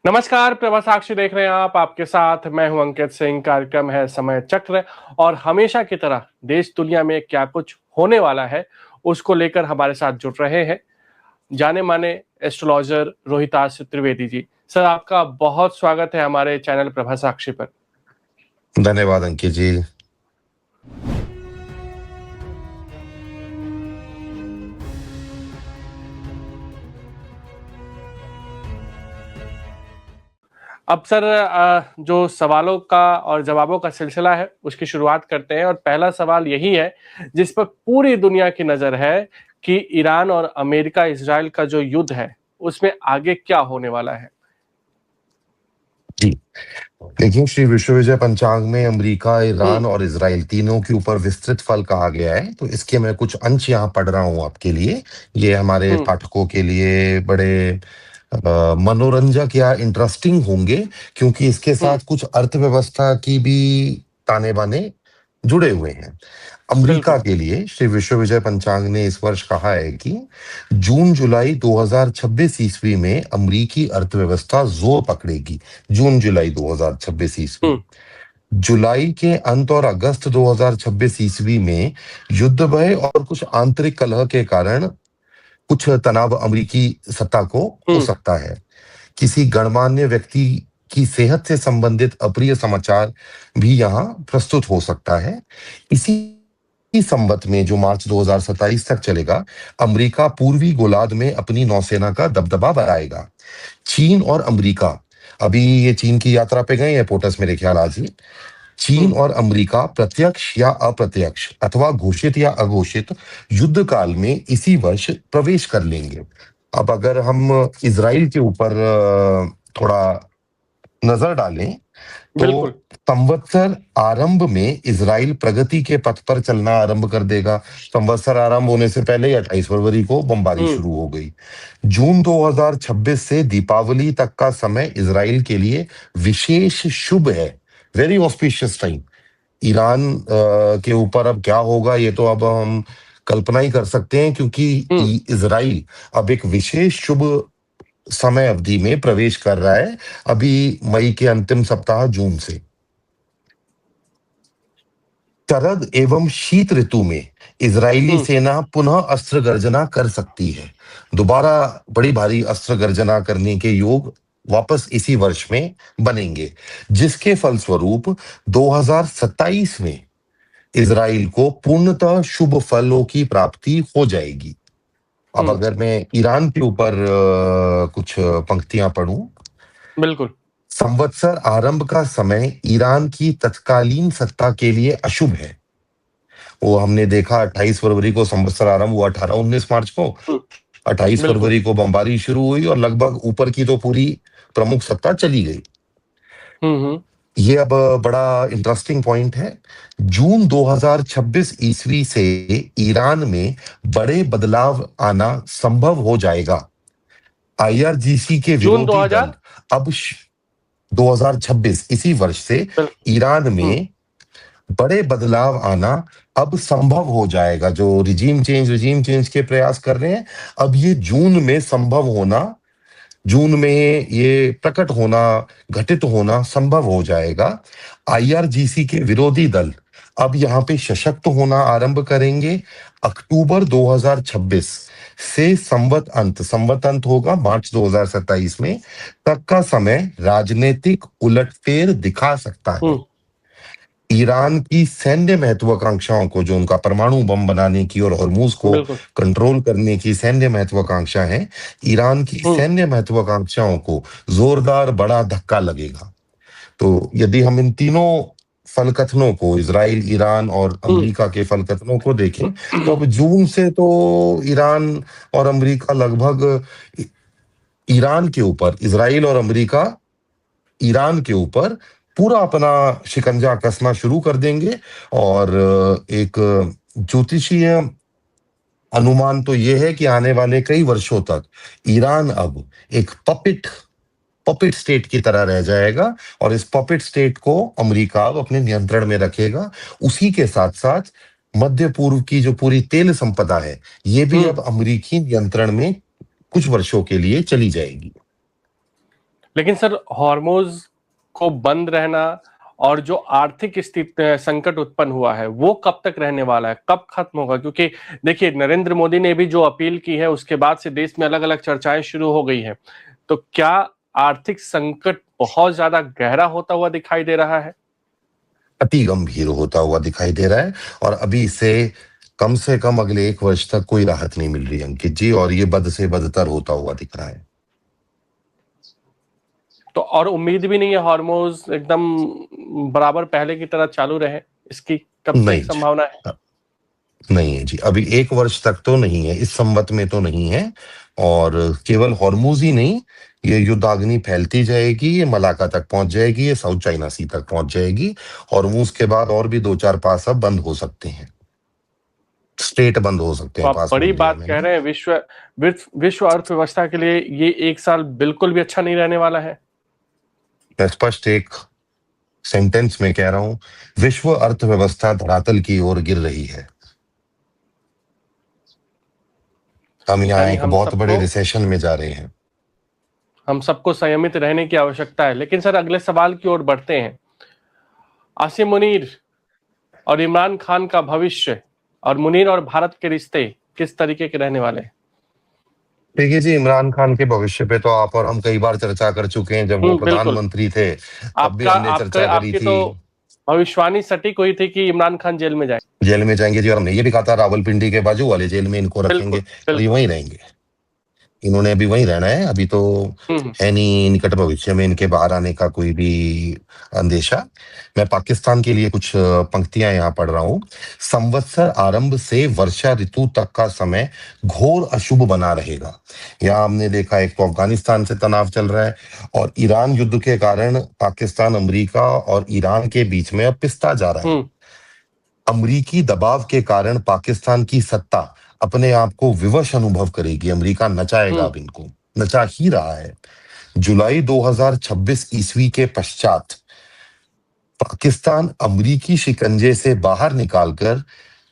नमस्कार, प्रभा साक्षी देख रहे हैं आप। आपके साथ मैं हूं अंकित सिंह। कार्यक्रम है समय चक्र और हमेशा की तरह देश दुनिया में क्या कुछ होने वाला है उसको लेकर हमारे साथ जुड़ रहे हैं जाने माने एस्ट्रोलॉजर रोहिताश त्रिवेदी जी। सर, आपका बहुत स्वागत है हमारे चैनल प्रभा साक्षी पर। धन्यवाद अंकित जी। अब सर, जो सवालों का और जवाबों का सिलसिला है उसकी शुरुआत करते हैं और पहला सवाल यही है जिस पर पूरी दुनिया की नजर है कि ईरान और अमेरिका इजराइल का जो युद्ध है उसमें आगे क्या होने वाला है। जी देखिए, श्री विश्व विजय पंचांग में अमेरिका, ईरान और इजराइल तीनों के ऊपर विस्तृत फल कहा गया है। तो इसके मैं कुछ अंश यहाँ पढ़ रहा हूँ आपके लिए। ये हमारे पाठकों के लिए बड़े मनोरंजक या इंटरेस्टिंग होंगे, क्योंकि इसके साथ कुछ अर्थव्यवस्था की भी ताने बाने जुड़े हुए हैं। अमेरिका बिल्कुल। के लिए श्री विश्व विजय पंचांग ने इस वर्ष कहा है कि जून जुलाई 2026 ईस्वी में अमेरिकी अर्थव्यवस्था जोर पकड़ेगी। जून जुलाई 2026 ईस्वी, जुलाई के अंत और अगस्त 2026 ईस्वी में युद्ध भय और कुछ आंतरिक कलह के कारण कुछ तनाव अमेरिकी सत्ता को हो सकता है। किसी गणमान्य व्यक्ति की सेहत से संबंधित अप्रिय समाचार भी यहाँ प्रस्तुत हो सकता है। इसी संवत में, जो मार्च 2027 तक चलेगा, अमेरिका पूर्वी गोलार्ध में अपनी नौसेना का दबदबा बढ़ाएगा। चीन और अमेरिका, अभी ये चीन की यात्रा पे गए हैं पोटस, मेरे ख्याल आज ही। चीन और अमेरिका प्रत्यक्ष या अप्रत्यक्ष अथवा घोषित या अघोषित युद्ध काल में इसी वर्ष प्रवेश कर लेंगे। अब अगर हम इजराइल के ऊपर थोड़ा नजर डालें तो संवत्सर आरंभ में इजराइल प्रगति के पथ पर चलना आरंभ कर देगा। संवत्सर आरंभ होने से पहले 28 फरवरी को बमबारी शुरू हो गई। जून 2026 से दीपावली तक का समय इजराइल के लिए विशेष शुभ है, वेरी ऑस्पिशियस टाइम। ईरान के ऊपर अब क्या होगा ये तो अब हम कल्पना ही कर सकते हैं, क्योंकि इजराइल अब एक विशेष शुभ समय अवधि में प्रवेश कर रहा है, अभी मई के अंतिम सप्ताह, जून से। शरद एवं शीत ऋतु में इजरायली सेना पुनः अस्त्र गर्जना कर सकती है। दोबारा बड़ी भारी अस्त्र गर्जना करने के योग वापस इसी वर्ष में बनेंगे, जिसके फलस्वरूप 2027 में इजराइल को पूर्णतः शुभ फलों की प्राप्ति हो जाएगी। अब अगर मैं ईरान के ऊपर कुछ पंक्तियां पढ़ूं। बिल्कुल। संवत्सर आरंभ का समय ईरान की तत्कालीन सत्ता के लिए अशुभ है। वो हमने देखा 28 फरवरी को संवत्सर आरंभ हुआ, 18-19 मार्च को 28 फरवरी को बमबारी शुरू हुई और लगभग ऊपर की तो पूरी प्रमुख सत्ता चली गई। ये अब बड़ा इंटरेस्टिंग पॉइंट है। जून 2026 ईस्वी से ईरान में बड़े बदलाव आना संभव हो जाएगा। आईआरजीसी के विरोधी दल अब 2026 इसी वर्ष से ईरान में बड़े बदलाव आना अब संभव हो जाएगा। जो रिजीम चेंज के प्रयास कर रहे हैं, अब ये जून में संभव होना, जून में ये प्रकट होना, घटित होना संभव हो जाएगा। आईआरजीसी के विरोधी दल अब यहाँ पे सशक्त होना आरंभ करेंगे। अक्टूबर 2026 से संवत अंत होगा मार्च 2027 में, तक का समय राजनीतिक उलटफेर दिखा सकता है। ईरान की सैन्य महत्वाकांक्षाओं को, जो उनका परमाणु बम बनाने की और हॉर्मूज को कंट्रोल करने की सैन्य महत्वाकांक्षा है, ईरान की सैन्य महत्वाकांक्षाओं को जोरदार बड़ा धक्का लगेगा। तो यदि हम इन तीनों फलकथनों को, इजराइल, ईरान और अमेरिका के फलकथनों को देखें, तो अब जून से तो ईरान और अमेरिका लगभग ईरान के ऊपर, इजराइल और अमेरिका ईरान के ऊपर पूरा अपना शिकंजा कसना शुरू कर देंगे। और एक ज्योतिषीय अनुमान तो यह है कि आने वाले कई वर्षों तक ईरान अब एक पपिट स्टेट की तरह रह जाएगा और इस पपिट स्टेट को अमेरिका अब अपने नियंत्रण में रखेगा। उसी के साथ साथ मध्य पूर्व की जो पूरी तेल संपदा है, ये भी अब अमेरिकी नियंत्रण में कुछ वर्षों के लिए चली जाएगी। लेकिन सर हॉर्मोज को बंद रहना और जो आर्थिक स्थिति संकट उत्पन्न हुआ है वो कब तक रहने वाला है, कब खत्म होगा? क्योंकि देखिए नरेंद्र मोदी ने भी जो अपील की है उसके बाद से देश में अलग अलग चर्चाएं शुरू हो गई हैं। तो क्या आर्थिक संकट बहुत ज्यादा गहरा होता हुआ दिखाई दे रहा है? अति गंभीर होता हुआ दिखाई दे रहा है और अभी इससे कम से कम अगले 1 वर्ष तक कोई राहत नहीं मिल रही अंकित जी, और ये बद से बदतर होता हुआ दिख रहा है। तो और उम्मीद भी नहीं है हॉर्मोज एकदम बराबर पहले की तरह चालू रहे, इसकी कब नहीं तक संभावना है? नहीं है जी, अभी 1 वर्ष तक तो नहीं है, इस संवत में तो नहीं है। और केवल हॉर्मूज ही नहीं, ये युद्धाग्नि फैलती जाएगी, ये मलाका तक पहुंच जाएगी, ये साउथ चाइना सी तक पहुंच जाएगी। हॉर्मूज के बाद और भी 2-4 पास अब बंद हो सकते हैं, स्टेट बंद हो सकते तो हैं आप पास बड़ी इंडिया बात में कह ना। रहे हैं, विश्व अर्थव्यवस्था के लिए ये 1 साल बिल्कुल भी अच्छा नहीं रहने वाला है। मैं स्पष्ट एक सेंटेंस में कह रहा हूं, विश्व अर्थव्यवस्था धरातल की ओर गिर रही है। हम यहाँ यानी एक बहुत बड़े रिसेशन में जा रहे हैं। हम सबको संयमित रहने की आवश्यकता है। लेकिन सर अगले सवाल की ओर बढ़ते हैं। आसिम मुनीर और इमरान खान का भविष्य और मुनीर और भारत के रिश्ते किस तरीके के रहने वाले हैं? देखिए जी, इमरान खान के भविष्य पे तो आप और हम कई बार चर्चा कर चुके हैं। जब वो बिल्कुल। प्रधानमंत्री थे तब भी आपका हमने आपका चर्चा करी आपकी थी। तो भविष्यवाणी सटीक हुई थी कि इमरान खान जेल में जाए। जेल में जाएंगे जी, और हमने ये भी कहा था रावलपिंडी के बाजू वाले जेल में इनको बिल्कुल रखेंगे और ये बिल्कुल। वहीं रहेंगे। इन्होंने अभी वहीं रहना है, अभी तो हम्म। है नहीं निकट भविष्य में इनके बाहर आने का कोई भी अंदेशा। मैं पाकिस्तान के लिए कुछ पंक्तियां यहाँ पढ़ रहा हूँ। संवत्सर आरंभ से वर्षा ऋतु तक का समय घोर अशुभ बना रहेगा। यहाँ हमने देखा एक तो अफगानिस्तान से तनाव चल रहा है और ईरान युद्ध के कारण पाकिस्तान, अमेरिका और ईरान के बीच में अब पिसता जा रहा है। अमरीकी दबाव के कारण पाकिस्तान की सत्ता अपने आप को विवश अनुभव करेगी। अमेरिका नचाएगा, अब इनको नचा ही रहा है। जुलाई 2026 ईस्वी के पश्चात पाकिस्तान अमरीकी शिकंजे से बाहर निकालकर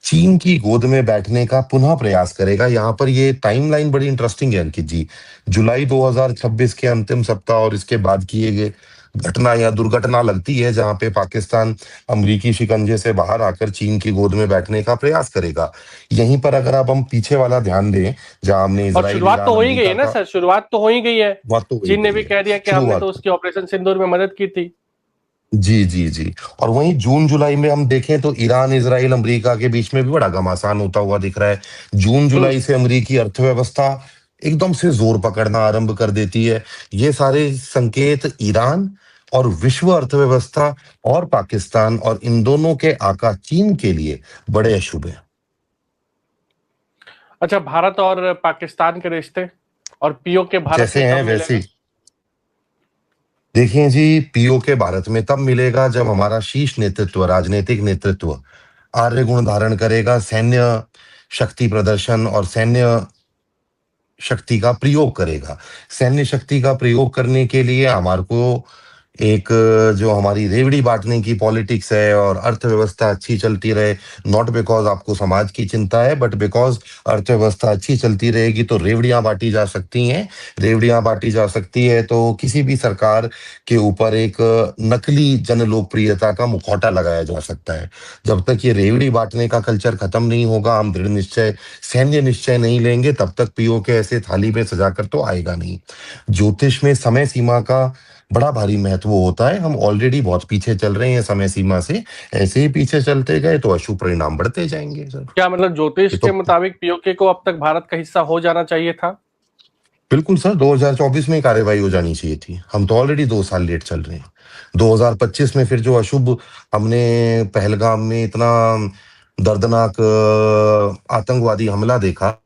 चीन की गोद में बैठने का पुनः प्रयास करेगा। यहाँ पर ये टाइमलाइन बड़ी इंटरेस्टिंग है अंकित जी। जुलाई 2026 के अंतिम सप्ताह और इसके बाद किए गए घटना या दुर्घटना लगती है जहां पे पाकिस्तान अमरीकी शिकंजे से बाहर आकर चीन की गोद में बैठने का प्रयास करेगा। यहीं पर अगर अब हम पीछे वाला ध्यान दें, जहां हमने इजराइल, शुरुआत तो ईरान, हो ही गई है अमेरिका ना का, सर, शुरुआत तो हो ही गई है। बात तो वही चीन ने गई भी है कह दिया कि हमने शुरुआत। तो उसकी ऑपरेशन सिंदूर में मदद की थी। जी जी जी। और वहीं जून जुलाई में हम देखें तो ईरान, इजराइल, अमेरिका के बीच में भी बड़ा घमासान होता हुआ दिख रहा है। जून जुलाई से अमेरिकी अर्थव्यवस्था एकदम से जोर पकड़ना आरंभ कर देती है। ये सारे संकेत ईरान और विश्व अर्थव्यवस्था और पाकिस्तान और इन दोनों के आका चीन के लिए बड़े अशुभ हैं। अच्छा, भारत और पाकिस्तान के रिश्ते और पीओके भारत जैसे में कब हैं वैसे मिलेगा? ही। देखिए जी, पीओके भारत में तब मिलेगा जब हमारा शीर्ष नेतृत्व, राजनीतिक नेतृत्व आर्य गुण धारण करेगा, सैन्य शक्ति प्रदर्शन और सैन्य शक्ति का प्रयोग करेगा। सैन्य शक्ति का प्रयोग करने के लिए हमारे को एक जो हमारी रेवड़ी बांटने की पॉलिटिक्स है और अर्थव्यवस्था अच्छी चलती रहे, नॉट बिकॉज आपको समाज की चिंता है बट बिकॉज अर्थव्यवस्था अच्छी चलती रहेगी तो रेवड़ियां बांटी जा सकती हैं। रेवड़ियां बांटी जा सकती है तो किसी भी सरकार के ऊपर एक नकली जन लोकप्रियता का मुखौटा लगाया जा सकता है। जब तक ये रेवड़ी बांटने का कल्चर खत्म नहीं होगा, हम दृढ़ निश्चय सैन्य निश्चय नहीं लेंगे, तब तक पीओके ऐसे थाली में सजाकर तो आएगा नहीं। ज्योतिष में समय सीमा का बड़ा भारी महत्व होता है। हम ऑलरेडी बहुत पीछे चल रहे हैं समय सीमा से। ऐसे ही पीछे चलते गए तो अशुभ परिणाम बढ़ते जाएंगे सर। क्या मतलब ज्योतिष ये तो के मुताबिक पीओके को अब तक भारत का हिस्सा हो जाना चाहिए था? बिल्कुल सर, 2024 में ही कार्रवाई हो जानी चाहिए थी। हम तो ऑलरेडी 2 साल लेट चल रहे हैं। 2025 में फिर जो अशुभ हमने पहलगाम में इतना दर्दनाक आतंकवादी हमला देखा,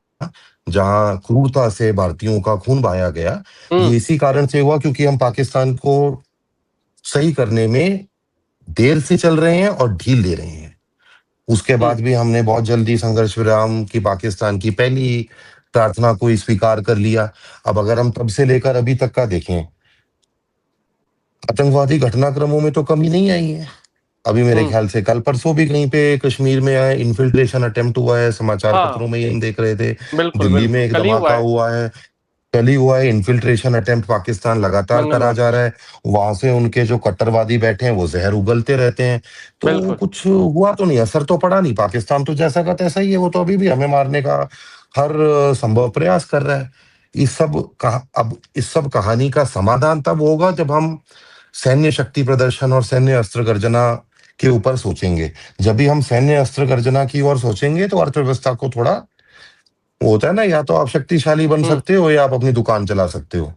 जहां क्रूरता से भारतीयों का खून बहाया गया, ये इसी कारण से हुआ क्योंकि हम पाकिस्तान को सही करने में देर से चल रहे हैं और ढील दे रहे हैं। उसके बाद भी हमने बहुत जल्दी संघर्ष विराम की पाकिस्तान की पहली प्रार्थना को ही स्वीकार कर लिया। अब अगर हम तब से लेकर अभी तक का देखें, आतंकवादी घटनाक्रमों में तो कमी नहीं आई है। अभी मेरे ख्याल से कल परसों भी कहीं पे कश्मीर में इन्फिल्ट्रेशन अटेम्प्ट हुआ है, समाचार पत्रों में ही हम देख रहे थे। बिल्कुल दिल्ली में बिल्कुल, एक कल ही हुआ धमाका है। हुआ है। चली हुआ है, इन्फिल्ट्रेशन अटेम्प्ट पाकिस्तान लगातार करा मंगलवार। जा रहा है। वहां से उनके जो कट्टरवादी बैठे हैं वो जहर उगलते रहते हैं। तो बिल्कुल। कुछ हुआ तो नहीं, असर तो पड़ा नहीं। पाकिस्तान तो जैसा का तैसा ही है, वो तो अभी भी हमें मारने का हर संभव प्रयास कर रहा है। अब इस सब कहानी का समाधान तब होगा जब हम सैन्य शक्ति प्रदर्शन और सैन्य अस्त्र गर्जना के ऊपर सोचेंगे। जब भी हम सैन्य अस्त्र गर्जना की ओर सोचेंगे तो अर्थव्यवस्था को थोड़ा, वो होता है ना, या तो आप शक्तिशाली बन हम्म। सकते हो या आप अपनी दुकान चला सकते हो।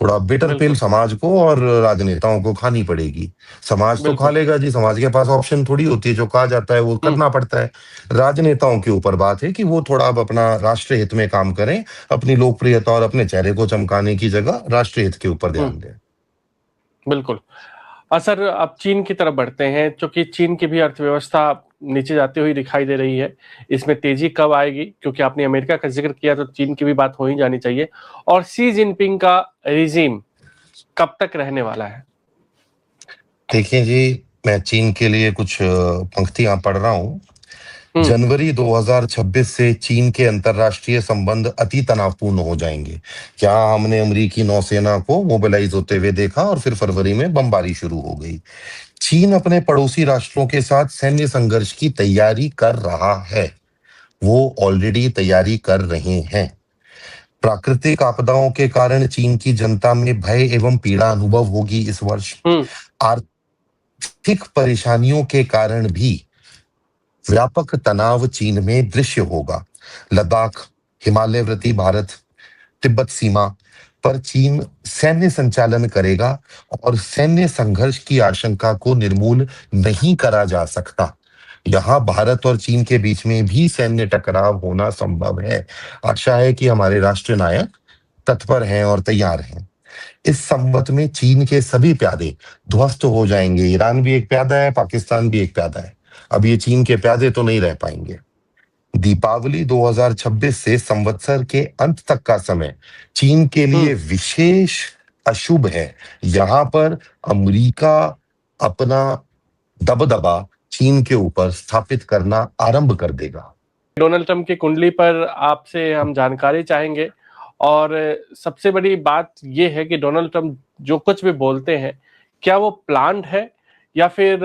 थोड़ा बिटर पिल बिल्कुल। समाज को और राजनेताओं को खानी पड़ेगी। समाज तो खा बिल्कुल। लेगा जी, समाज के पास ऑप्शन थोड़ी होती है, जो कहा जाता है वो हम्म। करना पड़ता है। राजनेताओं के ऊपर बात है कि वो थोड़ा अब अपना राष्ट्र हित में काम करें, अपनी लोकप्रियता और अपने चेहरे को चमकाने की जगह राष्ट्र हित के ऊपर हम्म। ध्यान दें। बिल्कुल। सर, अब चीन की तरफ बढ़ते हैं, क्योंकि चीन की भी अर्थव्यवस्था नीचे जाती हुई दिखाई दे रही है। इसमें तेजी कब आएगी? क्योंकि आपने अमेरिका का जिक्र किया तो चीन की भी बात हो ही जानी चाहिए। और शी जिनपिंग का रिजीम कब तक रहने वाला है? देखिए जी, मैं चीन के लिए कुछ पंक्तियां पढ़ रहा हूँ। हम्म। जनवरी 2026 से चीन के अंतर्राष्ट्रीय संबंध अति तनावपूर्ण हो जाएंगे। जहां हमने अमेरिकी नौसेना को मोबिलाइज होते हुए देखा और फिर फरवरी में बमबारी शुरू हो गई। चीन अपने पड़ोसी राष्ट्रों के साथ सैन्य संघर्ष की तैयारी कर रहा है। वो ऑलरेडी तैयारी कर रहे हैं। प्राकृतिक आपदाओं के कारण चीन की जनता में भय एवं पीड़ा अनुभव होगी इस वर्ष। हम्म। आर्थिक परेशानियों के कारण भी व्यापक तनाव चीन में दृश्य होगा। लद्दाख, हिमालयवर्ती भारत, तिब्बत सीमा पर चीन सैन्य संचालन करेगा और सैन्य संघर्ष की आशंका को निर्मूल नहीं करा जा सकता। यहाँ भारत और चीन के बीच में भी सैन्य टकराव होना संभव है। आशा है कि हमारे राष्ट्र नायक तत्पर हैं और तैयार हैं। इस संवत में चीन के सभी प्यादे ध्वस्त हो जाएंगे। ईरान भी एक प्यादा है, पाकिस्तान भी एक प्यादा है। अब ये चीन के प्यादे तो नहीं रह पाएंगे। दीपावली 2026 से संवत्सर के अंत तक का समय चीन के लिए हम्म। विशेष अशुभ है। यहाँ पर अमेरिका अपना दबदबा चीन के ऊपर स्थापित करना आरंभ कर देगा। डोनाल्ड ट्रंप की कुंडली पर आपसे हम जानकारी चाहेंगे। और सबसे बड़ी बात यह है कि डोनाल्ड ट्रंप जो कुछ भी बोलते हैं, क्या वो प्लान्ड है या फिर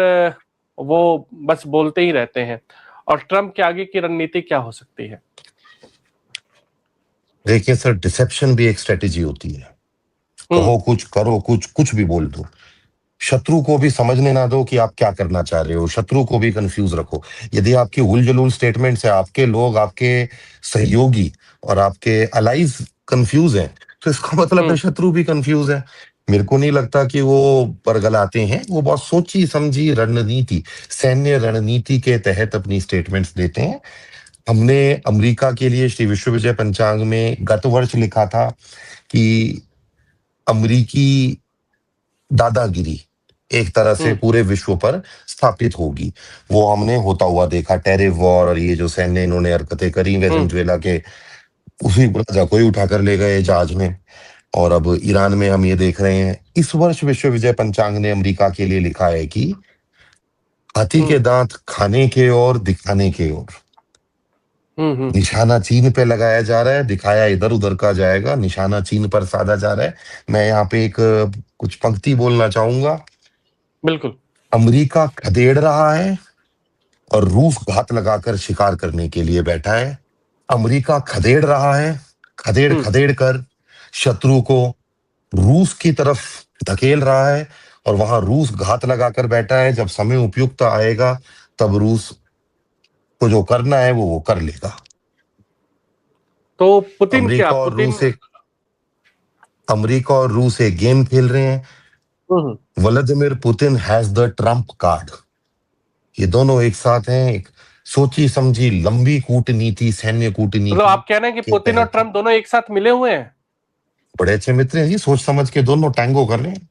वो बस बोलते ही रहते हैं? और ट्रंप के आगे की रणनीति क्या हो सकती है? देखिए सर, डिसेप्शन भी एक स्ट्रेटेजी होती है। हम्म। कहो कुछ, करो कुछ, कुछ भी बोल दो। शत्रु को भी समझने ना दो कि आप क्या करना चाह रहे हो। शत्रु को भी कंफ्यूज रखो। यदि आपकी उलझुल स्टेटमेंट से आपके लोग, आपके सहयोगी और आपके अलाइज कंफ्यूज हैं, तो इसका मतलब है हम्म। शत्रु भी कंफ्यूज है। मेरे को नहीं लगता कि वो बरगलाते हैं। वो बहुत सोची समझी रणनीति, सैन्य रणनीति के तहत अपनी स्टेटमेंट्स देते हैं। हमने अमेरिका के लिए श्री विश्व विजय पंचांग में गत वर्ष लिखा था कि अमेरिकी दादागिरी एक तरह से हम्म। पूरे विश्व पर स्थापित होगी। वो हमने होता हुआ देखा। टेरिफ वॉर और ये जो सैन्य इन्होंने हरकतें करी हम्म। वेनेजुएला के, उसी राजा को ही उठाकर ले गए जहाज में। और अब ईरान में हम ये देख रहे हैं। इस वर्ष विश्व विजय पंचांग ने अमेरिका के लिए लिखा है कि हाथी हम्म। के दांत खाने के और दिखाने के ओर। हम्म। निशाना चीन पे लगाया जा रहा है, दिखाया इधर उधर का जाएगा, निशाना चीन पर साधा जा रहा है। मैं यहाँ पे एक कुछ पंक्ति बोलना चाहूंगा। बिल्कुल। अमेरिका खदेड़ रहा है और रूस घात लगाकर शिकार करने के लिए बैठा है। अमेरिका खदेड़ रहा है, खदेड़ हम्म। खदेड़ कर शत्रु को रूस की तरफ धकेल रहा है। और वहां रूस घात लगाकर बैठा है। जब समय उपयुक्त आएगा तब रूस को जो करना है वो कर लेगा। तो पुतिन क्या? अमेरिका और पुतिन। रूस एक अमेरिका और रूस एक गेम खेल रहे हैं। Hmm. Vladimir Putin has the Trump card. ये दोनों एक साथ हैं। एक सोची समझी लंबी कूटनीति, सैन्य मतलब कूटनीति आप कह रहे हैं कि के पुतिन और तहत ट्रंप दोनों एक साथ मिले हुए हैं? बड़े अच्छे मित्र हैं जी। सोच समझ के दोनों टैंगो कर रहे हैं।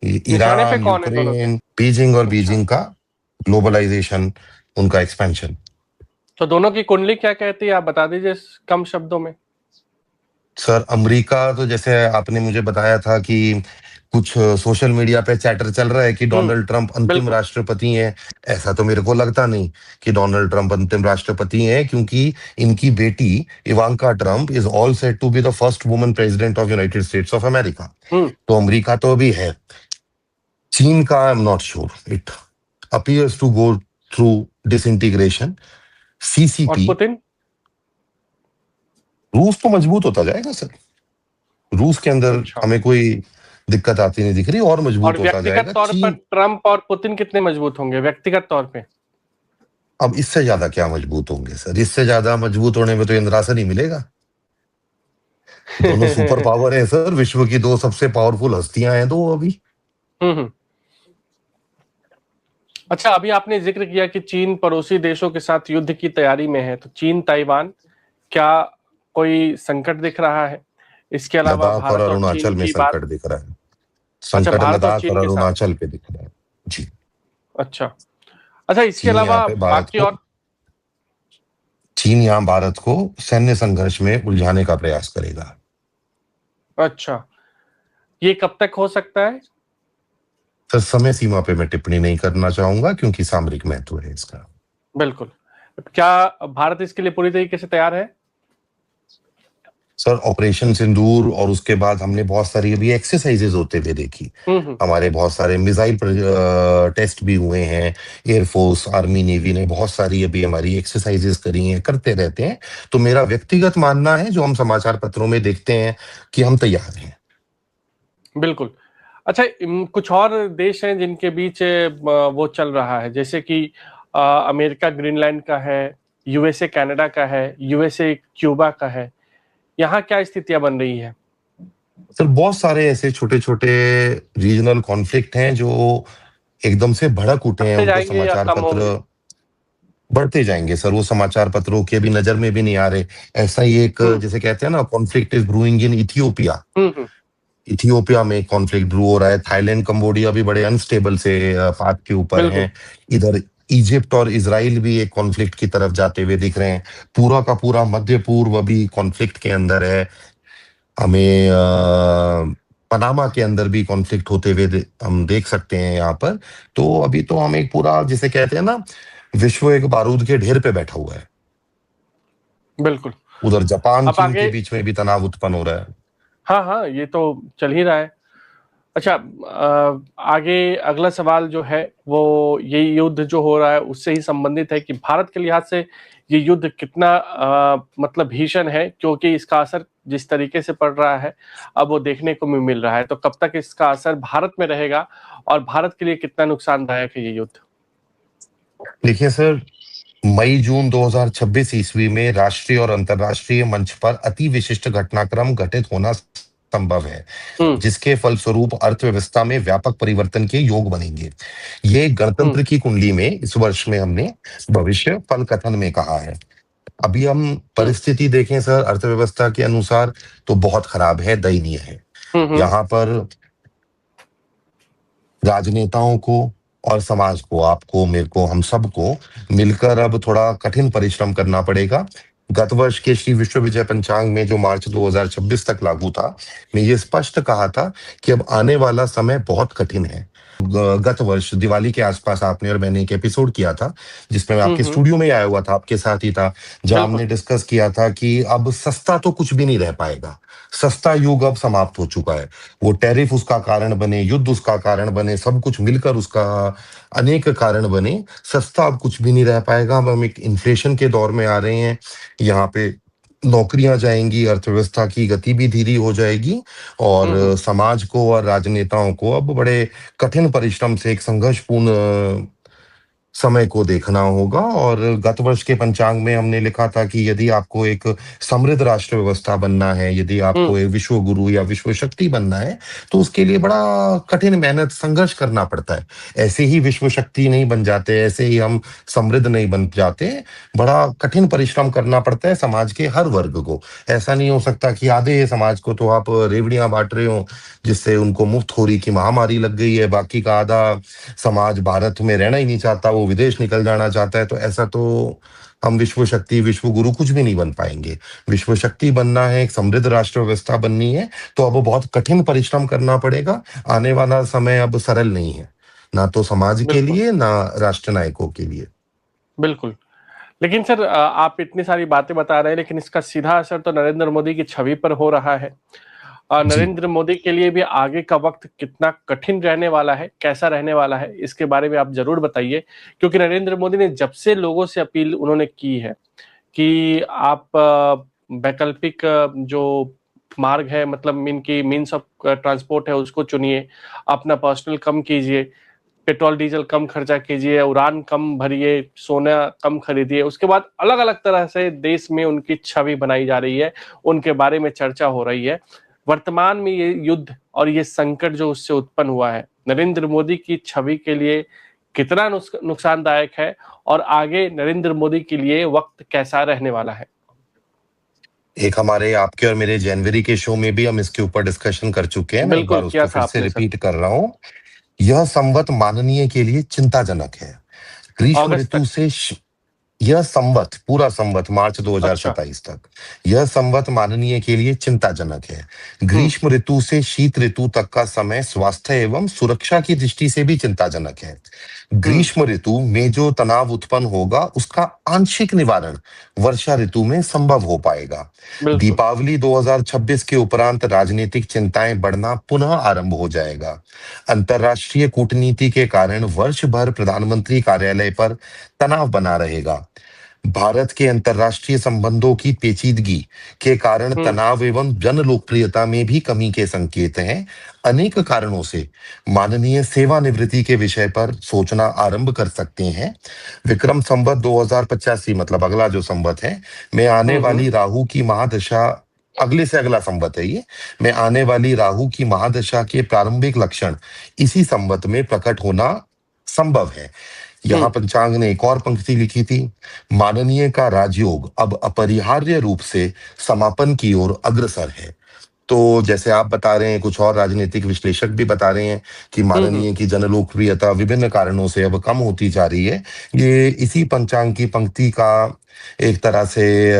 निशाने पे ईरान, कौन है दोनों के? यूक्रेन, बीजिंग और अच्छा। बीजिंग का ग्लोबलाइजेशन, उनका एक्सपेंशन। तो दोनों की कुंडली क्या कहती है, आप बता दीजिए कम शब्दों में। सर, अमेरिका तो जैसे आपने मुझे बताया था कि कुछ सोशल मीडिया पे चैटर चल रहा है कि डोनाल्ड ट्रंप अंतिम बिल्कुल। राष्ट्रपति हैं। ऐसा तो मेरे को लगता नहीं कि डोनाल्ड ट्रंप अंतिम राष्ट्रपति हैं, क्योंकि इनकी बेटी Ivanka Trump is all set to be the first woman president of United States of America. तो अमेरिका तो अभी है। चीन का I am not sure, it appears to go through disintegration. और सीसीपी, पुतिन? रूस तो मजबूत होता जाएगा सर। रूस के अंदर अच्छा। हमें कोई दिक्कत आती नहीं दिख रही, और मजबूत और होता व्यक्तिगत जाएगा। तौर पर चीन ट्रंप और पुतिन कितने मजबूत होंगे व्यक्तिगत तौर पे? अब इससे ज्यादा क्या मजबूत होंगे सर? इससे ज्यादा मजबूत होने में तो इंद्रासन ही मिलेगा। दोनों सुपर पावर है सर, विश्व की दो सबसे पावरफुल हस्तियां हैं दो अभी। हम्म। अच्छा, अभी आपने जिक्र किया कि चीन पड़ोसी देशों के साथ युद्ध की तैयारी में है, तो चीन ताइवान क्या कोई संकट दिख रहा है? इसके अलावा लद्दाख और भारत और चीन अरुणाचल में की बात। संकट दिख रहा है। अच्छा, संकट भारत और लद्दाख और चीन के साथ। अरुणाचल पे दिख रहा है जी। अच्छा। अच्छा, इसके चीन यहाँ अलावा पे भारत बाकी को और। चीन यहाँ भारत को सैन्य संघर्ष में उलझाने का प्रयास करेगा। अच्छा, ये कब तक हो सकता है? सर समय सीमा पे मैं टिप्पणी नहीं करना चाहूंगा, क्योंकि सामरिक महत्व है इसका। बिल्कुल। क्या भारत इसके लिए पूरी तरीके से तैयार है? सर ऑपरेशन सिंदूर और उसके बाद हमने बहुत सारी अभी एक्सरसाइजेज होते हुए देखी। हमारे बहुत सारे मिसाइल टेस्ट भी हुए हैं। एयरफोर्स, आर्मी, नेवी ने बहुत सारी अभी हमारी एक्सरसाइजेज करी हैं, करते रहते हैं। तो मेरा व्यक्तिगत मानना है, जो हम समाचार पत्रों में देखते हैं, कि हम तैयार हैं। बिल्कुल। अच्छा, कुछ और देश हैं जिनके बीच वो चल रहा है, जैसे कि अमेरिका ग्रीनलैंड का है, यूएसए कनाडा का है, यूएसए क्यूबा का है। यहाँ क्या स्थितियां बन रही है? सर बहुत सारे ऐसे छोटे छोटे रीजनल कॉन्फ्लिक्ट हैं जो एकदम से भड़क उठे हैं। बढ़ते उनको जाएंगे या समाचार कम पत्र होंगे? बढ़ते जाएंगे सर, वो समाचार पत्रों के भी नजर में भी नहीं आ रहे। ऐसा ही एक, जैसे कहते हैं ना, conflict is brewing in Ethiopia. Hmm. Ethiopia में कॉन्फ्लिक्ट ब्रू हो रहा है। थाईलैंड, कंबोडिया भी बड़े अनस्टेबल से पाथ के ऊपर बिल्कुल। हैं। इधर इजिप्ट और इसराइल भी एक कॉन्फ्लिक्ट की तरफ जाते हुए दिख रहे हैं। पूरा का पूरा मध्य पूर्व अभी कॉन्फ्लिक्ट के अंदर है। हमें पनामा के अंदर भी कॉन्फ्लिक्ट होते हुए हम देख सकते हैं यहाँ पर। तो अभी तो हम एक पूरा, जिसे कहते हैं ना, विश्व एक बारूद के ढेर पे बैठा हुआ है। बिल्कुल। उधर जापान अब चीन के आगे। बीच में भी तनाव उत्पन्न हो रहा है। हाँ हाँ, ये तो चल ही रहा है। अच्छा, आगे अगला सवाल जो है वो ये युद्ध जो हो रहा है उससे ही संबंधित है कि भारत के लिहाज से ये युद्ध कितना मतलब भीषण है, क्योंकि इसका असर जिस तरीके से पड़ रहा है अब वो देखने को भी मिल रहा है। तो कब तक इसका असर भारत में रहेगा और भारत के लिए कितना नुकसानदायक है ये युद्ध? देखिए सर, मई जून 2026 ईस्वी में राष्ट्रीय और अंतर्राष्ट्रीय मंच पर अति विशिष्ट घटनाक्रम घटित होना संभव है, जिसके फलस्वरूप अर्थव्यवस्था में व्यापक परिवर्तन के योग बनेंगे। ये गणतंत्र की कुंडली में इस वर्ष में हमने भविष्य फल कथन में कहा है। अभी हम परिस्थिति देखें सर, अर्थव्यवस्था के अनुसार तो बहुत खराब है, दयनीय है। यहाँ पर राजनेताओं को और समाज को, आपको, मेरे को, हम सबको मिलकर अब थोड़ा कठिन परिश्रम करना पड़ेगा। गत वर्ष के श्री विश्व विजय पंचांग में, जो मार्च 2026 तक लागू था, मैं ये स्पष्ट कहा था कि अब आने वाला समय बहुत कठिन है। गत वर्ष दिवाली के आसपास आपने और मैंने एक एपिसोड किया था, जिसमें मैं आपके स्टूडियो में आया हुआ था, आपके साथ ही था, जहां हमने डिस्कस किया था कि अब सस्ता तो कुछ भी नहीं रह पाएगा। सस्ता युग अब समाप्त हो चुका है। वो टैरिफ उसका कारण बने, युद्ध उसका कारण बने, सब कुछ मिलकर उसका अनेक कारण बने, सस्ता अब कुछ भी नहीं रह पाएगा। अब हम एक इन्फ्लेशन के दौर में आ रहे हैं। यहाँ पे नौकरियां जाएंगी, अर्थव्यवस्था की गति भी धीरे हो जाएगी, और समाज को और राजनेताओं को अब बड़े कठिन परिश्रम से एक संघर्षपूर्ण समय को देखना होगा। और गत वर्ष के पंचांग में हमने लिखा था कि यदि आपको एक समृद्ध राष्ट्र व्यवस्था बनना है, यदि आपको एक विश्व गुरु या विश्व शक्ति बनना है, तो उसके लिए बड़ा कठिन मेहनत, संघर्ष करना पड़ता है। ऐसे ही विश्व शक्ति नहीं बन जाते, ऐसे ही हम समृद्ध नहीं बन जाते। बड़ा कठिन परिश्रम करना पड़ता है समाज के हर वर्ग को। ऐसा नहीं हो सकता कि आधे समाज को तो आप रेवड़ियां बांट रहे हो, जिससे उनको मुफ्तखोरी की महामारी लग गई है, बाकी का आधा समाज भारत में रहना ही नहीं चाहता, वो विदेश निकल जाना चाहता है। तो ऐसा तो हम विश्व शक्ति, विश्व गुरु कुछ भी नहीं बन पाएंगे। विश्व शक्ति बनना है, एक समृद्ध राष्ट्र व्यवस्था बननी है, तो अब बहुत कठिन परिश्रम करना पड़ेगा। आने वाला समय अब सरल नहीं है, ना तो समाज के बिल्कुल लिए, ना राष्ट्र नायकों के लिए। बिल्कुल। लेकिन सर आप इतनी सारी बातें बता रहे हैं, लेकिन इसका सीधा असर तो नरेंद्र मोदी की छवि पर हो रहा है। जी। नरेंद्र मोदी के लिए भी आगे का वक्त कितना कठिन रहने वाला है, कैसा रहने वाला है, इसके बारे में आप जरूर बताइए। क्योंकि नरेंद्र मोदी ने जब से लोगों से अपील उन्होंने की है कि आप वैकल्पिक जो मार्ग है, मतलब इनकी मीन्स ऑफ ट्रांसपोर्ट है, उसको चुनिए, अपना पर्सनल कम कीजिए, पेट्रोल डीजल कम खर्चा कीजिए, उड़ान कम भरिए, सोना कम खरीदिए। उसके बाद अलग अलग तरह से देश में उनकी छवि बनाई जा रही है, उनके बारे में चर्चा हो रही है। वर्तमान में ये युद्ध और ये संकट जो उससे उत्पन्न हुआ है, नरेंद्र मोदी की छवि के लिए कितना नुकसानदायक है, और आगे नरेंद्र मोदी के लिए वक्त कैसा रहने वाला है? एक हमारे आपके और मेरे जनवरी के शो में भी हम इसके ऊपर डिस्कशन कर चुके हैं, मैं एक बिल्कुल बार किया उसको था फिर से आपने सर। रिपीट कर रहा हूं। यह संवत माननीय के लिए चिंताजनक है। ग्रीष्म अगस्त ऋतु तक। से यह संवत, पूरा संवत मार्च अच्छा। 2027 तक, यह संवत माननीय के लिए चिंताजनक है। हम्म। ग्रीष्म ऋतु से शीत ऋतु तक का समय स्वास्थ्य एवं सुरक्षा की दृष्टि से भी चिंताजनक है। हम्म। ग्रीष्म ऋतु में जो तनाव उत्पन्न होगा, उसका आंशिक निवारण वर्षा ऋतु में संभव हो पाएगा। बिल्कुल। दीपावली 2026 के उपरांत राजनीतिक चिंताएं बढ़ना पुनः आरंभ हो जाएगा। अंतर्राष्ट्रीय कूटनीति के कारण वर्ष भर प्रधानमंत्री कार्यालय पर तनाव बना रहेगा। भारत के अंतर्राष्ट्रीय संबंधों की पेचीदगी के कारण हम्म। तनाव एवं जन लोकप्रियता में भी कमी के संकेत हैं। अनेक कारणों से माननीय सेवानिवृत्ति के विषय पर सोचना आरंभ कर सकते हैं। विक्रम संवत 2085, मतलब अगला जो संवत है, में आने हम्म। वाली राहु की महादशा, अगले से अगला संवत है ये, में आने वाली राहु की महादशा के प्रारंभिक लक्षण इसी संवत में प्रकट होना संभव है। यहाँ हम्म। पंचांग ने एक और पंक्ति लिखी थी, माननीय का राजयोग अब अपरिहार्य रूप से समापन की ओर अग्रसर है। तो जैसे आप बता रहे हैं, कुछ और राजनीतिक विश्लेषक भी बता रहे हैं कि हम्म। माननीय की जनलोकप्रियता विभिन्न कारणों से अब कम होती जा रही है। ये इसी पंचांग की पंक्ति का एक तरह से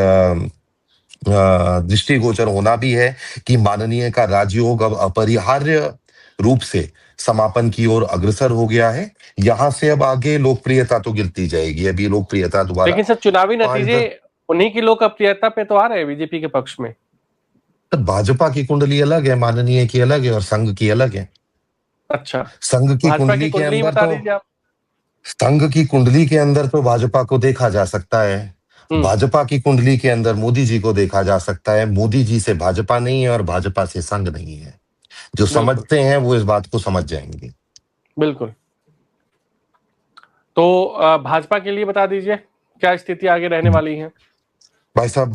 दृष्टिगोचर होना भी है कि माननीय का राजयोग अब अपरिहार्य रूप से समापन की ओर अग्रसर हो गया है। यहां से अब आगे लोकप्रियता तो गिरती जाएगी, अभी लोकप्रियता दोबारा लेकिन सर चुनावी पांच नतीजे दस उन्हीं की लोकप्रियता पे तो आ रहे हैं, बीजेपी के पक्ष में। भाजपा की कुंडली अलग है, माननीय की अलग है, और संघ की अलग है। अच्छा। संघ की भाजपा की कुंडली के कुंडली अंदर बता तो दीजिए आप। संघ की कुंडली के अंदर तो भाजपा को देखा जा सकता है। हम्म। भाजपा की कुंडली के अंदर मोदी जी को देखा जा सकता है। मोदी जी से भाजपा नहीं है और भाजपा से संघ नहीं है। जो बिल्कुल समझते हैं वो इस बात को समझ जाएंगे। बिल्कुल। तो भाजपा के लिए बता दीजिए क्या स्थिति आगे रहने वाली है? भाई साहब,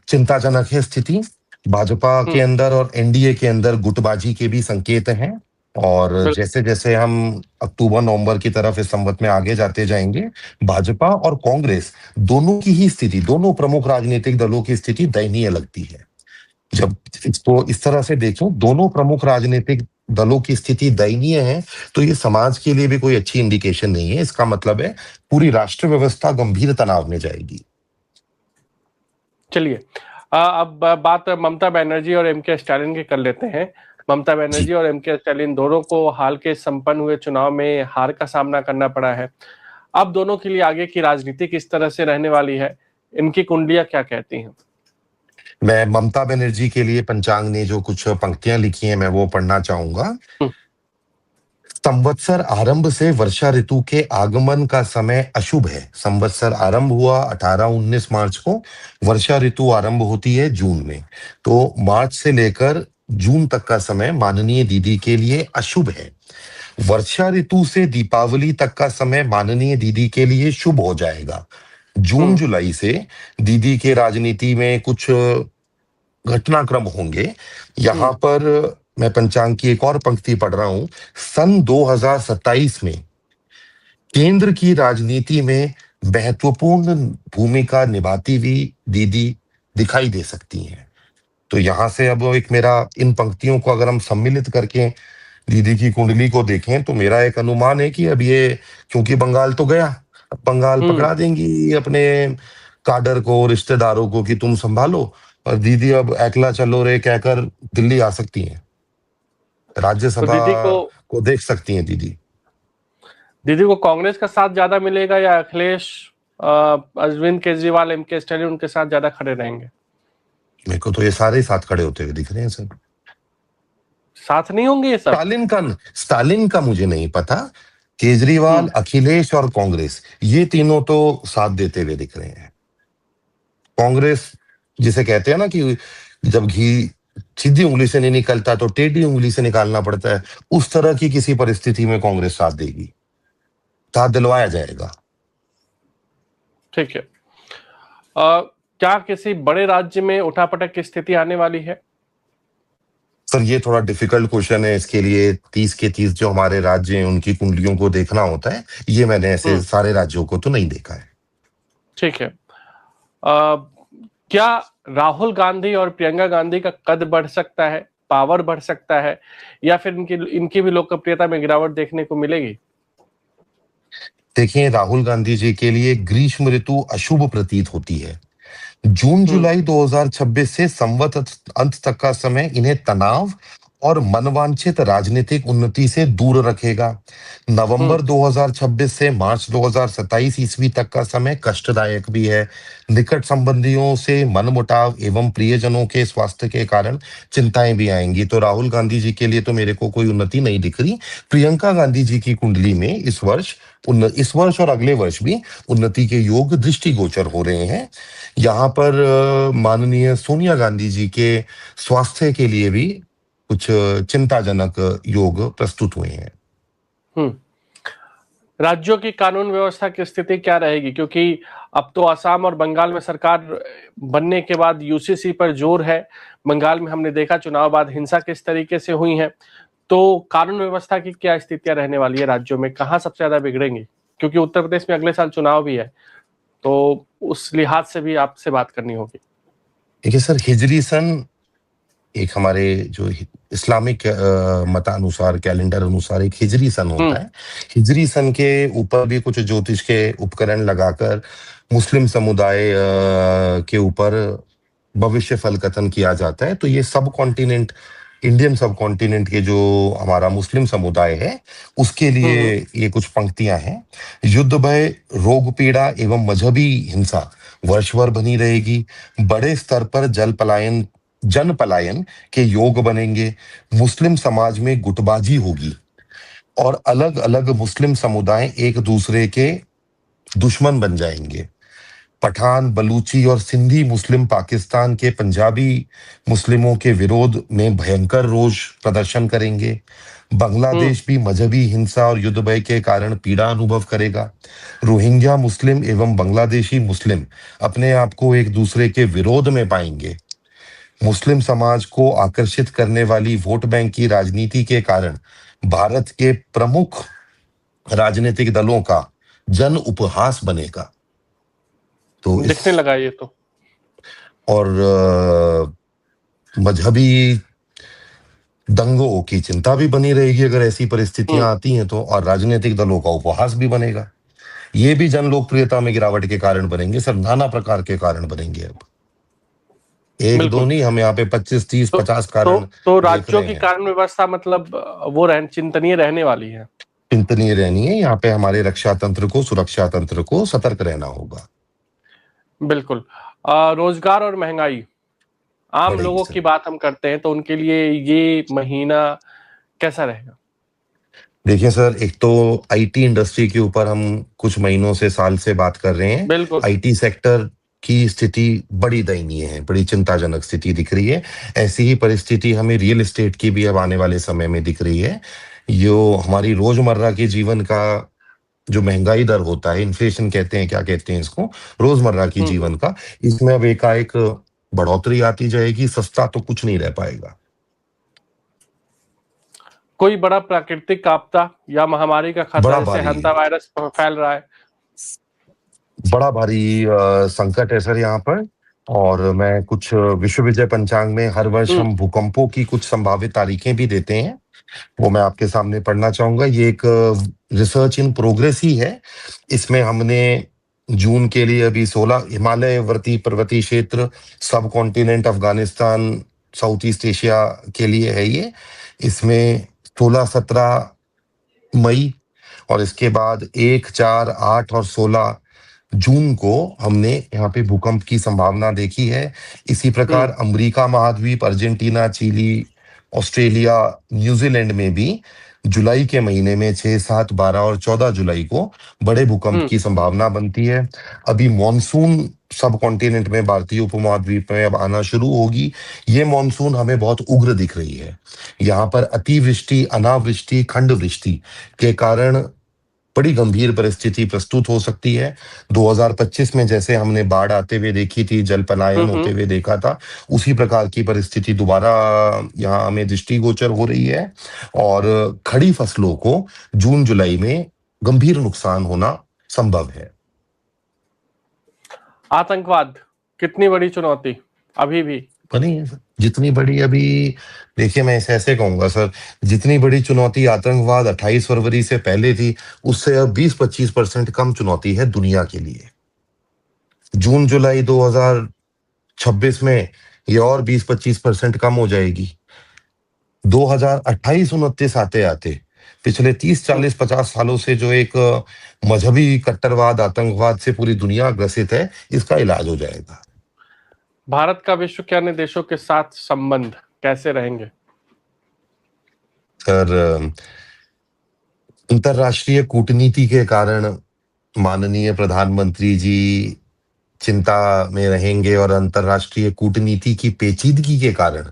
चिंताजनक है स्थिति। भाजपा के हम्म। अंदर और एनडीए के अंदर गुटबाजी के भी संकेत हैं। और बिल्कुल। जैसे जैसे हम अक्टूबर नवंबर की तरफ इस संवत में आगे जाते जाएंगे, भाजपा और कांग्रेस दोनों की ही स्थिति, दोनों प्रमुख राजनीतिक दलों की स्थिति दयनीय लगती है। जब इसको इस तरह से देखें, दोनों प्रमुख राजनीतिक दलों की स्थिति दयनीय है, तो ये समाज के लिए भी कोई अच्छी इंडिकेशन नहीं है। इसका मतलब है पूरी राष्ट्र व्यवस्था गंभीर तनाव में जाएगी। चलिए अब बात ममता बनर्जी और एम के स्टालिन की कर लेते हैं। ममता जी। बनर्जी और एम के स्टालिन दोनों को हाल के संपन्न हुए चुनाव में हार का सामना करना पड़ा है। अब दोनों के लिए आगे की राजनीति किस तरह से रहने वाली है, इनकी कुंडलियां क्या कहती हैं? मैं ममता बनर्जी के लिए पंचांग ने जो कुछ पंक्तियां लिखी हैं, मैं वो पढ़ना चाहूंगा। हम्म। संवत्सर आरंभ से वर्षा ऋतु के आगमन का समय अशुभ है। संवत्सर आरंभ हुआ 18-19 मार्च को, वर्षा ऋतु आरंभ होती है जून में। तो मार्च से लेकर जून तक का समय माननीय दीदी के लिए अशुभ है। वर्षा ऋतु से दीपावली तक का समय माननीय दीदी के लिए शुभ हो जाएगा। जून हम्म। जुलाई से दीदी के राजनीति में कुछ घटनाक्रम होंगे। यहां हम्म। पर मैं पंचांग की एक और पंक्ति पढ़ रहा हूं। सन 2027 में केंद्र की राजनीति में महत्वपूर्ण भूमिका निभाती हुई दीदी दिखाई दे सकती हैं। तो यहां से अब एक मेरा, इन पंक्तियों को अगर हम सम्मिलित करके दीदी की कुंडली को देखें, तो मेरा एक अनुमान है कि अब ये, क्योंकि बंगाल तो गया, अब बंगाल हम्म। पकड़ा देंगी अपने काडर को, रिश्तेदारों को कि तुम संभालो, और दीदी अब अकेला चलो रे कहकर दिल्ली आ सकती हैं, तो राज्यसभा को देख सकती हैं दीदी। दीदी को कांग्रेस का साथ ज्यादा मिलेगा या अखिलेश, अरविंद केजरीवाल, एमके स्टैलिन उनके साथ ज्यादा खड़े रहेंगे? मेरे को तो ये सारे ही साथ खड़े होते हुए दिख रहे हैं सर। साथ नहीं होंगे ये सब? स्टालिन का मुझे नहीं पता। केजरीवाल, अखिलेश और कांग्रेस, ये तीनों तो साथ देते हुए दिख रहे हैं। कांग्रेस, जिसे कहते हैं ना कि जब घी सीधी उंगली से नहीं निकलता तो टेढ़ी उंगली से निकालना पड़ता है, उस तरह की किसी परिस्थिति में कांग्रेस साथ देगी, साथ दिलवाया जाएगा। ठीक है। क्या किसी बड़े राज्य में उठापटक की स्थिति आने वाली है? सर ये थोड़ा डिफिकल्ट क्वेश्चन है, इसके लिए 30 के 30 जो हमारे राज्य हैं उनकी कुंडलियों को देखना होता है। ये मैंने ऐसे सारे राज्यों को तो नहीं देखा है। ठीक है। क्या राहुल गांधी और प्रियंका गांधी का कद बढ़ सकता है, पावर बढ़ सकता है, या फिर इनकी भी लोकप्रियता में गिरावट देखने को मिलेगी? देखिए, राहुल गांधी जी के लिए ग्रीष्म ऋतु अशुभ प्रतीत होती है। जून जुलाई 2026 से संवत अंत तक का समय इन्हें तनाव और मनवांछित राजनीतिक उन्नति से दूर रखेगा। नवंबर 2026 से मार्च 2027 ईस्वी तक का समय कष्टदायक भी है। निकट संबंधियों से मनमुटाव एवं प्रियजनों के स्वास्थ्य के कारण चिंताएं भी आएंगी। तो राहुल गांधी जी के लिए तो मेरे को कोई उन्नति नहीं दिख रही। प्रियंका गांधी जी की कुंडली में इस वर्ष और अगले वर्ष भी उन्नति के योग दृष्टिगोचर हो रहे हैं। यहाँ पर माननीय सोनिया गांधी जी के स्वास्थ्य के लिए भी कुछ चिंताजनक योग प्रस्तुत हुए हैं। राज्यों की कानून व्यवस्था की स्थिति क्या रहेगी? क्योंकि अब तो असम और बंगाल में सरकार बनने के बाद यूसीसी पर जोर है। बंगाल में हमने देखा चुनाव बाद हिंसा किस तरीके से हुई है। तो कानून व्यवस्था की क्या स्थितियां रहने वाली है राज्यों में, कहाँ सबसे ज्यादा बिगड़ेंगी? क्योंकि उत्तर प्रदेश में अगले साल चुनाव भी है, तो उस लिहाज से भी आपसे बात करनी होगी। देखिए सर, हिजरी सन एक हमारे जो इस्लामिक मतानुसार, कैलेंडर अनुसार एक हिजरी सन होता है। हिजरी सन के ऊपर भी कुछ ज्योतिष के उपकरण लगाकर मुस्लिम समुदाय के ऊपर भविष्य फल कथन किया जाता है। तो ये सब कॉन्टिनेंट, इंडियन सब कॉन्टिनेंट के जो हमारा मुस्लिम समुदाय है उसके लिए ये कुछ पंक्तियां हैं। युद्ध भय, रोग पीड़ा एवं मजहबी हिंसा वर्षभर बनी रहेगी। बड़े स्तर पर जन पलायन के योग बनेंगे। मुस्लिम समाज में गुटबाजी होगी और अलग अलग मुस्लिम समुदाय एक दूसरे के दुश्मन बन जाएंगे। पठान, बलूची और सिंधी मुस्लिम पाकिस्तान के पंजाबी मुस्लिमों के विरोध में भयंकर रोष प्रदर्शन करेंगे। बांग्लादेश भी मजहबी हिंसा और युद्ध भय के कारण पीड़ा अनुभव करेगा। रोहिंग्या मुस्लिम एवं बांग्लादेशी मुस्लिम अपने आप को एक दूसरे के विरोध में पाएंगे। मुस्लिम समाज को आकर्षित करने वाली वोट बैंक की राजनीति के कारण भारत के प्रमुख राजनीतिक दलों का जन उपहास बनेगा। तो दिखने लगा ये तो। और मजहबी दंगों की चिंता भी बनी रहेगी अगर ऐसी परिस्थितियां आती हैं तो, और राजनीतिक दलों का उपहास भी बनेगा। ये भी जन लोकप्रियता में गिरावट के कारण बनेंगे सर, नाना प्रकार के कारण बनेंगे। अब एक दो नहीं, हम यहाँ पे 25, 30, 50 कारण तो राज्यों की कानून व्यवस्था मतलब वो चिंतनीय रहने वाली है, चिंतनीय रहनी है। यहाँ पे हमारे रक्षा तंत्र को, सुरक्षा तंत्र को सतर्क रहना होगा। बिल्कुल। रोजगार और महंगाई, आम लोगों की बात हम करते हैं तो उनके लिए ये महीना कैसा रहेगा? देखिए सर, एक तो आईटी इंडस्ट्री के ऊपर हम कुछ महीनों से, साल से बात कर रहे हैं। बिल्कुल। आईटी सेक्टर की स्थिति बड़ी दयनीय है, बड़ी चिंताजनक स्थिति दिख रही है। ऐसी ही परिस्थिति हमें रियल एस्टेट की भी अब आने वाले समय में दिख रही है। जो हमारी रोजमर्रा के जीवन का जो महंगाई दर होता है, इन्फ्लेशन कहते हैं, क्या कहते हैं इसको, रोजमर्रा की जीवन का, इसमें अब एकाएक बढ़ोतरी आती जाएगी। सस्ता तो कुछ नहीं रह पाएगा। कोई बड़ा प्राकृतिक आपदा या महामारी का खतरा, जैसे हंता वायरस फैल रहा है? बड़ा भारी संकट है सर यहाँ पर। और मैं कुछ विश्व विजय पंचांग में हर वर्ष हम भूकंपों की कुछ संभावित तारीखें भी देते हैं, वो मैं आपके सामने पढ़ना चाहूंगा। ये एक रिसर्च इन प्रोग्रेस ही है। इसमें हमने जून के लिए अभी 16 हिमालयवर्ती पर्वतीय क्षेत्र, सब continent Afghanistan, south east Asia के लिए है ये। इसमें 16-17 मई और इसके बाद 1, 4, 8 और 16 जून को हमने यहाँ पे भूकंप की संभावना देखी है। इसी प्रकार अमेरिका महाद्वीप, अर्जेंटीना, चिली, ऑस्ट्रेलिया, न्यूजीलैंड में भी जुलाई के महीने में 6, 7, 12 और 14 जुलाई को बड़े भूकंप की संभावना बनती है। अभी मॉनसून सब कॉन्टिनेंट में, भारतीय उपमहाद्वीप में अब आना शुरू होगी। ये मॉनसून हमें बहुत उग्र दिख रही है। यहाँ पर अतिवृष्टि, अनावृष्टि, खंड वृष्टि के कारण बड़ी गंभीर परिस्थिति प्रस्तुत हो सकती है। 2025 में जैसे हमने बाढ़ आते हुए देखी थी, जल पलायन होते हुए देखा था, उसी प्रकार की परिस्थिति दोबारा यहाँ हमें दृष्टिगोचर हो रही है। और खड़ी फसलों को जून जुलाई में गंभीर नुकसान होना संभव है। आतंकवाद कितनी बड़ी चुनौती अभी भी नहीं है सर, जितनी बड़ी अभी, देखिए मैं इसे ऐसे कहूंगा सर, जितनी बड़ी चुनौती आतंकवाद 28 फरवरी से पहले थी, उससे अब 20-25% कम चुनौती है दुनिया के लिए। जून जुलाई 2026 में ये और 20-25% कम हो जाएगी। 2028-29 आते आते पिछले 30, 40, 50 सालों से जो एक मजहबी कट्टरवाद, आतंकवाद से पूरी दुनिया ग्रसित है, इसका इलाज हो जाएगा। भारत का विश्व के अन्य देशों के साथ संबंध कैसे रहेंगे? सर, अंतरराष्ट्रीय कूटनीति के कारण माननीय प्रधानमंत्री जी चिंता में रहेंगे और अंतरराष्ट्रीय कूटनीति की पेचीदगी के कारण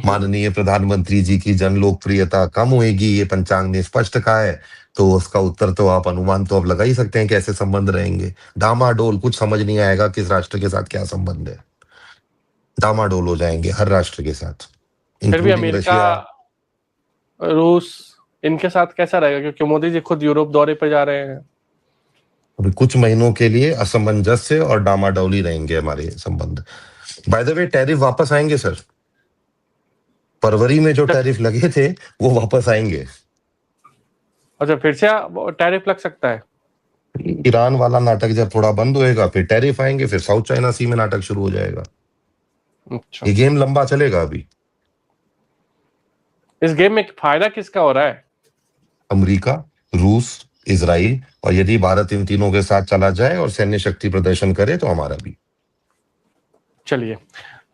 माननीय प्रधानमंत्री जी की जन लोकप्रियता कम होगी, ये पंचांग ने स्पष्ट कहा है। तो उसका उत्तर तो आप अनुमान तो आप लगा ही सकते हैं कैसे संबंध रहेंगे। डामाडोल, कुछ समझ नहीं आएगा किस राष्ट्र के साथ क्या संबंध है। डामाडोल हो जाएंगे हर राष्ट्र के साथ, फिर भी इंक्लूडिंग अमेरिका, रशिया, रूस, इनके साथ कैसा रहेगा? क्योंकि मोदी जी खुद यूरोप दौरे पर जा रहे हैं। अभी कुछ महीनों के लिए असमंजस्य और डामाडोली रहेंगे हमारे संबंध। बाय द वे, टैरिफ वापस आएंगे सर। फरवरी में जो टैरिफ लगे थे वो वापस आएंगे। अच्छा, फिर से टैरिफ लग सकता है? ईरान वाला नाटक जब थोड़ा बंद होएगा फिर टैरिफ आएंगे, फिर साउथ चाइना सी में नाटक शुरू हो जाएगा। अच्छा, ये गेम लंबा चलेगा अभी। इस गेम में फायदा किसका हो रहा है? अमेरिका, रूस, इजराइल, और यदि भारत इन तीनों के साथ चला जाए और सैन्य शक्ति प्रदर्शन करे तो हमारा भी। चलिए,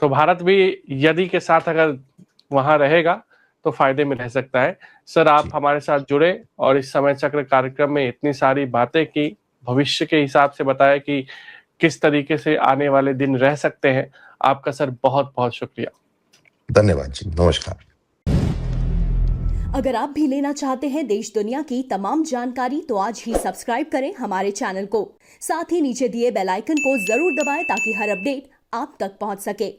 तो भारत भी यदि के साथ अगर वहां रहेगा तो फायदे में रह सकता है। सर, आप हमारे साथ जुड़े और इस समय चक्र कार्यक्रम में इतनी सारी बातें की, भविष्य के हिसाब से बताया कि किस तरीके से आने वाले दिन रह सकते हैं। आपका सर बहुत बहुत शुक्रिया। धन्यवाद जी, नमस्कार। अगर आप भी लेना चाहते हैं देश दुनिया की तमाम जानकारी तो आज ही सब्सक्राइब करें हमारे चैनल को। साथ ही नीचे दिए बेल आइकन को जरूर दबाएं ताकि हर अपडेट आप तक पहुंच सके।